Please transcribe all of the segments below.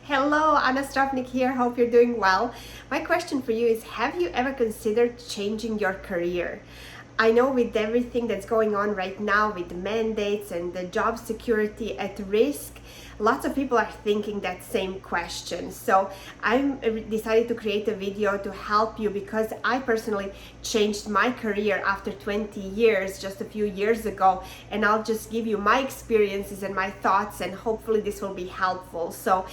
Hello, Anna Stropnik here. Hope you're doing well. My question for you is, have you ever considered changing your career? I know with everything that's going on right now with the mandates and the job security at risk, lots of people are thinking that same question. So I decided to create a video to help you because I personally changed my career after 20 years, just a few years ago, and I'll just give you my experiences and my thoughts, and hopefully this will be helpful. So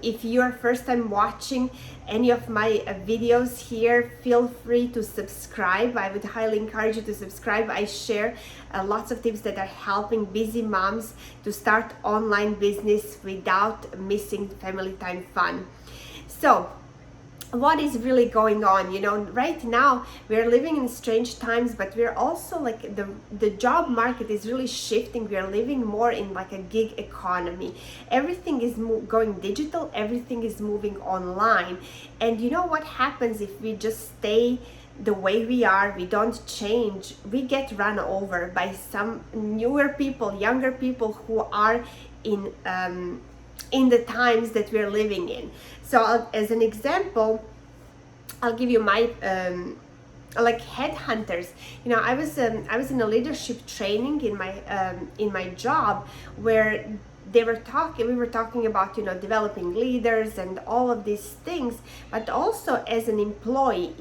if you're first time watching any of my videos here, feel free to subscribe. I would highly encourage you to subscribe. I share lots of tips that are helping busy moms to start online business without missing family time fun. So what is really going on? You know, right now we're living in strange times, but we're also like the job market is really shifting. We are living more in like a gig economy. Everything is going digital, everything is moving online. And you know what happens if we just stay the way we are, we don't change, we get run over by some newer people, younger people who are in the times that we're living in. So as an example, I'll give you my like headhunters. You know, I was in a leadership training in my job where we were talking about, you know, developing leaders and all of these things, but also as an employee,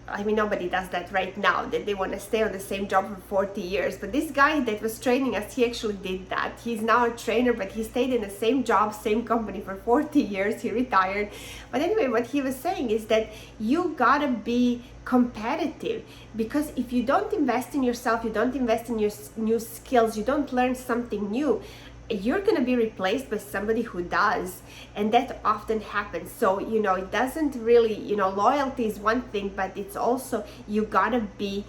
I mean, nobody does that right now, that they want to stay on the same job for 40 years. But this guy that was training us, he actually did that. He's now a trainer, but he stayed in the same job, same company for 40 years. He retired. But anyway, what he was saying is that you gotta be competitive, because if you don't invest in yourself, you don't invest in your new skills, you don't learn something new, you're going to be replaced by somebody who does, and that often happens. So, you know, it doesn't really, you know, loyalty is one thing, but it's also, you gotta be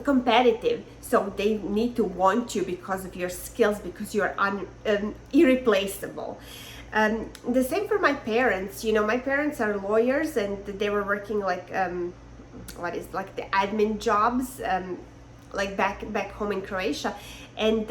competitive. So they need to want you because of your skills, because you're irreplaceable. The same for my parents. You know, my parents are lawyers, and they were working like the admin jobs, like back home in Croatia. And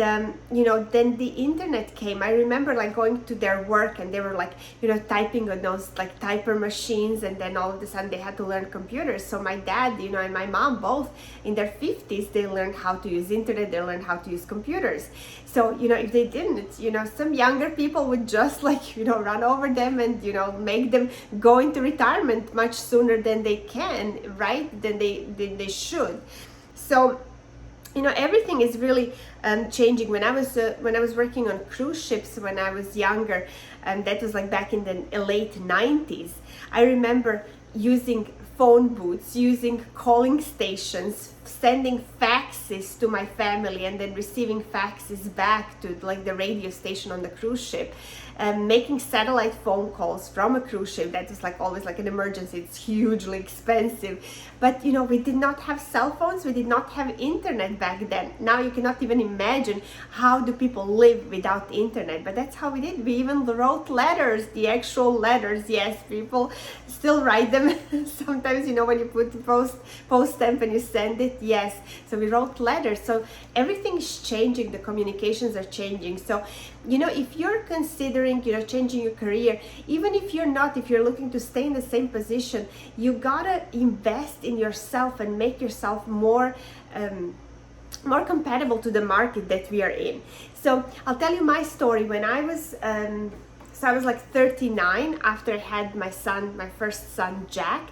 you know, then the internet came. I remember like going to their work, and they were like, you know, typing on those like typer machines, and then all of a sudden they had to learn computers. So my dad, you know, and my mom, both in their 50s, they learned how to use internet, they learned how to use computers. So, you know, if they didn't, you know, some younger people would just like, you know, run over them and, you know, make them go into retirement much sooner than they can, right? Than they should. So, you know, everything is really changing. When I was working on cruise ships when I was younger, that was like back in the late 90s, I remember using phone booths, using calling stations, sending faxes to my family, and then receiving faxes back to like the radio station on the cruise ship, making satellite phone calls from a cruise ship. That is like always like an emergency. It's hugely expensive. But, you know, we did not have cell phones, we did not have internet back then. Now you cannot even imagine how do people live without internet, but that's how we did. We even wrote letters, the actual letters. Yes, people still write them sometimes, you know, when you put the post stamp and you send it. Yes, so we wrote letters. So everything is changing, the communications are changing. So, you know, if you're considering, you know, changing your career, even if you're not, if you're looking to stay in the same position, you gotta invest in yourself and make yourself more compatible to the market that we are in. So I'll tell you my story. When I was I was like 39 after I had my first son Jack,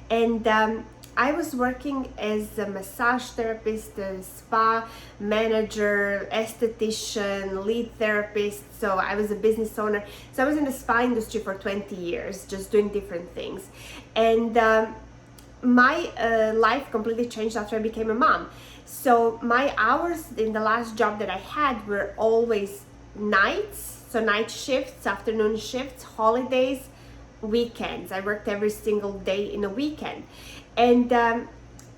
and I was working as a massage therapist, a spa manager, esthetician, lead therapist. So I was a business owner. So I was in the spa industry for 20 years, just doing different things. And my life completely changed after I became a mom. So my hours in the last job that I had were always nights, so night shifts, afternoon shifts, holidays, weekends. I worked every single day in a weekend. And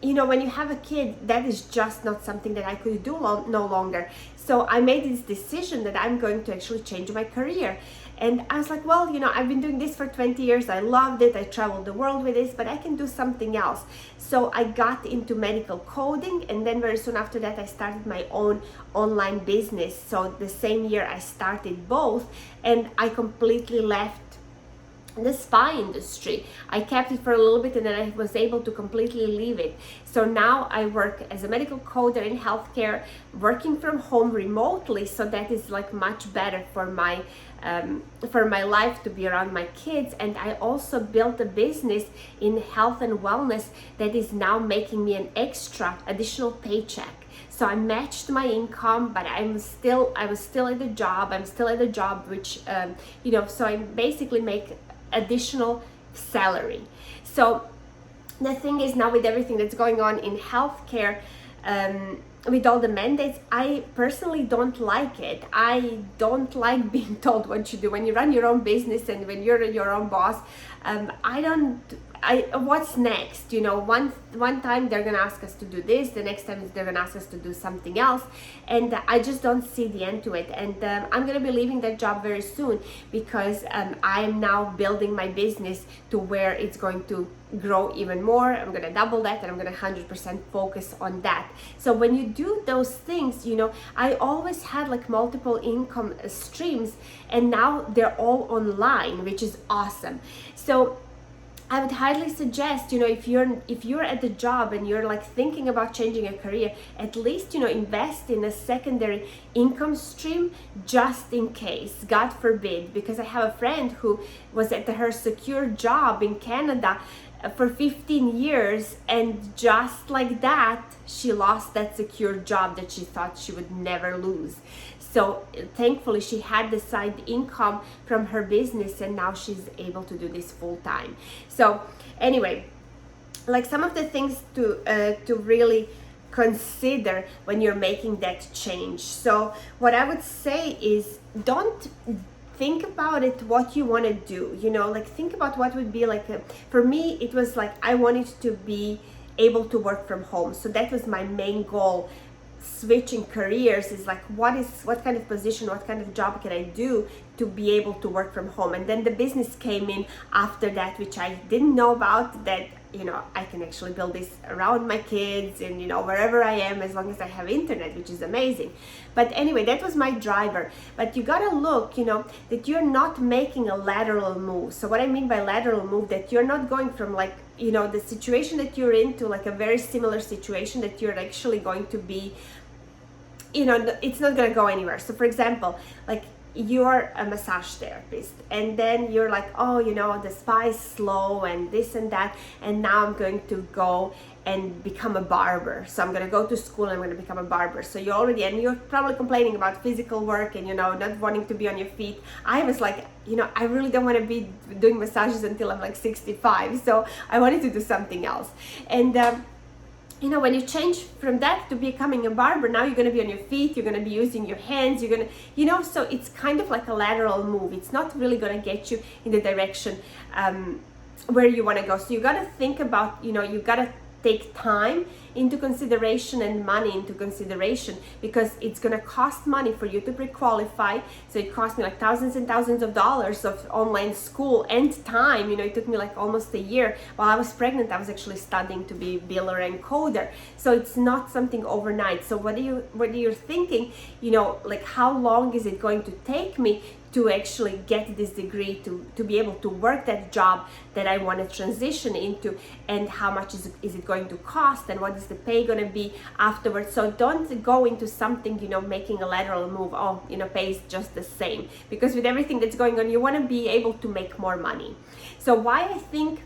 you know, when you have a kid, that is just not something that I could do no longer. So I made this decision that I'm going to actually change my career. And I was like, well, I've been doing this for 20 years. I loved it. I traveled the world with this, but I can do something else. So I got into medical coding, and then very soon after that, I started my own online business. So the same year I started both, and I completely left the spa industry. I kept it for a little bit, and then I was able to completely leave it. So now I work as a medical coder in healthcare, working from home remotely. So that is like much better for my life, to be around my kids. And I also built a business in health and wellness that is now making me an extra additional paycheck. So I matched my income, but I was still at the job. I'm still at the job, which so I basically make additional salary. So the thing is, now with everything that's going on in healthcare, with all the mandates, I personally don't like it. I don't like being told what to do. When you run your own business and when you're your own boss, what's next? One time they're gonna ask us to do this, the next time they're gonna ask us to do something else, and I just don't see the end to it. And I'm gonna be leaving that job very soon, because I'm now building my business to where it's going to grow even more. I'm gonna double that, and I'm gonna 100% focus on that. So when you do those things, I always had like multiple income streams, and now they're all online, which is awesome. So I would highly suggest, if you're at the job and you're like thinking about changing a career, at least, invest in a secondary income stream, just in case, God forbid. Because I have a friend who was at her secure job in Canada for 15 years, and just like that, she lost that secure job that she thought she would never lose. So thankfully she had the side income from her business, and now she's able to do this full time. So anyway, like some of the things to really consider when you're making that change. So what I would say is, don't think about it what you want to do, like think about what would be like for me, it was like I wanted to be able to work from home. So that was my main goal. Switching careers is like, what kind of position, what kind of job can I do to be able to work from home? And then the business came in after that, which I didn't know about, that I can actually build this around my kids and wherever I am, as long as I have internet, which is amazing. But anyway, that was my driver. But you gotta look, that you're not making a lateral move. So what I mean by lateral move, that you're not going from like the situation that you're into, like a very similar situation, that you're actually going to be, it's not going to go anywhere. So for example, like you're a massage therapist, and then you're like, oh, the spa is slow and this and that, and now I'm going to go and become a barber. So I'm going to go to school and I'm going to become a barber. So you're probably complaining about physical work and not wanting to be on your feet. I was like, I really don't want to be doing massages until I'm like 65. So I wanted to do something else. And when you change from that to becoming a barber, now you're going to be on your feet, you're going to be using your hands, you're going to, so it's kind of like a lateral move. It's not really going to get you in the direction where you want to go. So you got to think about, you got to take time into consideration and money into consideration, because it's going to cost money for you to pre-qualify. So it cost me like thousands and thousands of dollars of online school and time. It took me like almost a year. While I was pregnant, I was actually studying to be biller and coder. So it's not something overnight. So whether you're thinking, like how long is it going to take me to actually get this degree, to be able to work that job that I want to transition into, and how much is it going to cost, and what is the pay going to be afterwards. So don't go into something, making a lateral move, pay is just the same, because with everything that's going on, you want to be able to make more money. So why I think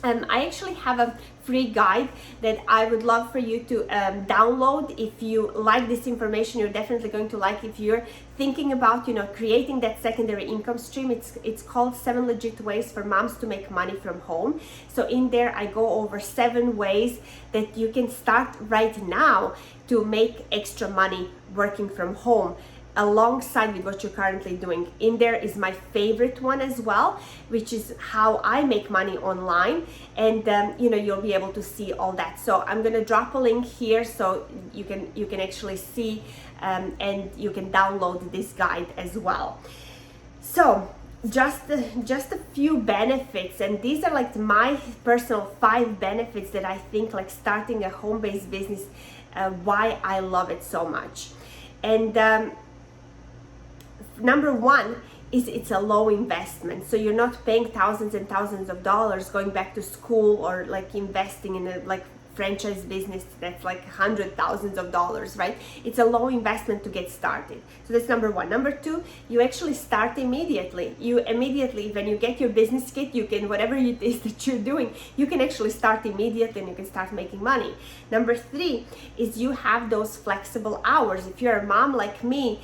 I actually have a free guide that I would love for you to download. If you like this information, you're definitely going to like. If you're thinking about creating that secondary income stream, it's called 7 Legit Ways for Moms to Make Money from Home. So in there I go over 7 ways that you can start right now to make extra money working from home. alongside with what you're currently doing. In there is my favorite one as well, which is how I make money online, and you'll be able to see all that. So I'm gonna drop a link here so you can actually see and you can download this guide as well. So just a few benefits, and these are like my personal 5 benefits that I think like starting a home-based business, why I love it so much. And number 1 is it's a low investment, so you're not paying thousands and thousands of dollars going back to school or like investing in a like franchise business that's like thousands of dollars, right? It's a low investment to get started. So that's number 1. Number 2, you actually start immediately. You immediately, when you get your business kit, you can, whatever it is that you're doing, you can actually start immediately and you can start making money. Number 3 is you have those flexible hours. If you're a mom like me,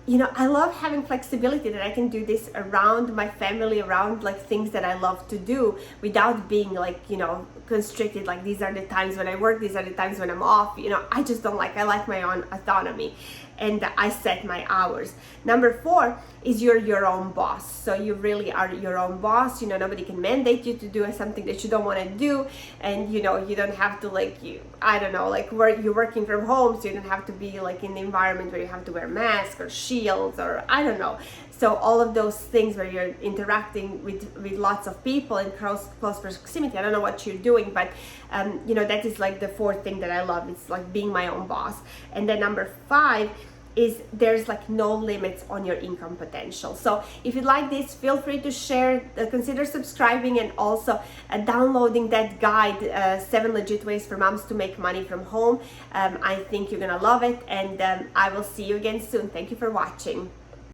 I love having flexibility that I can do this around my family, around like things that I love to do without being like, constricted. Like these are the times when I work, these are the times when I'm off. I just don't I like my own autonomy, and I set my hours. Number 4 is you're your own boss. So you really are your own boss. Nobody can mandate you to do something that you don't want to do, and you don't have to you're working from home, so you don't have to be like in the environment where you have to wear masks or shields or I don't know. So all of those things where you're interacting with lots of people in close proximity. I don't know what you're doing, but that is like the 4th thing that I love. It's like being my own boss. And then number 5 is there's like no limits on your income potential. So if you like this, feel free to share, consider subscribing, and also downloading that guide, 7 legit ways for moms to make money from home. I think you're gonna love it, and I will see you again soon. Thank you for watching.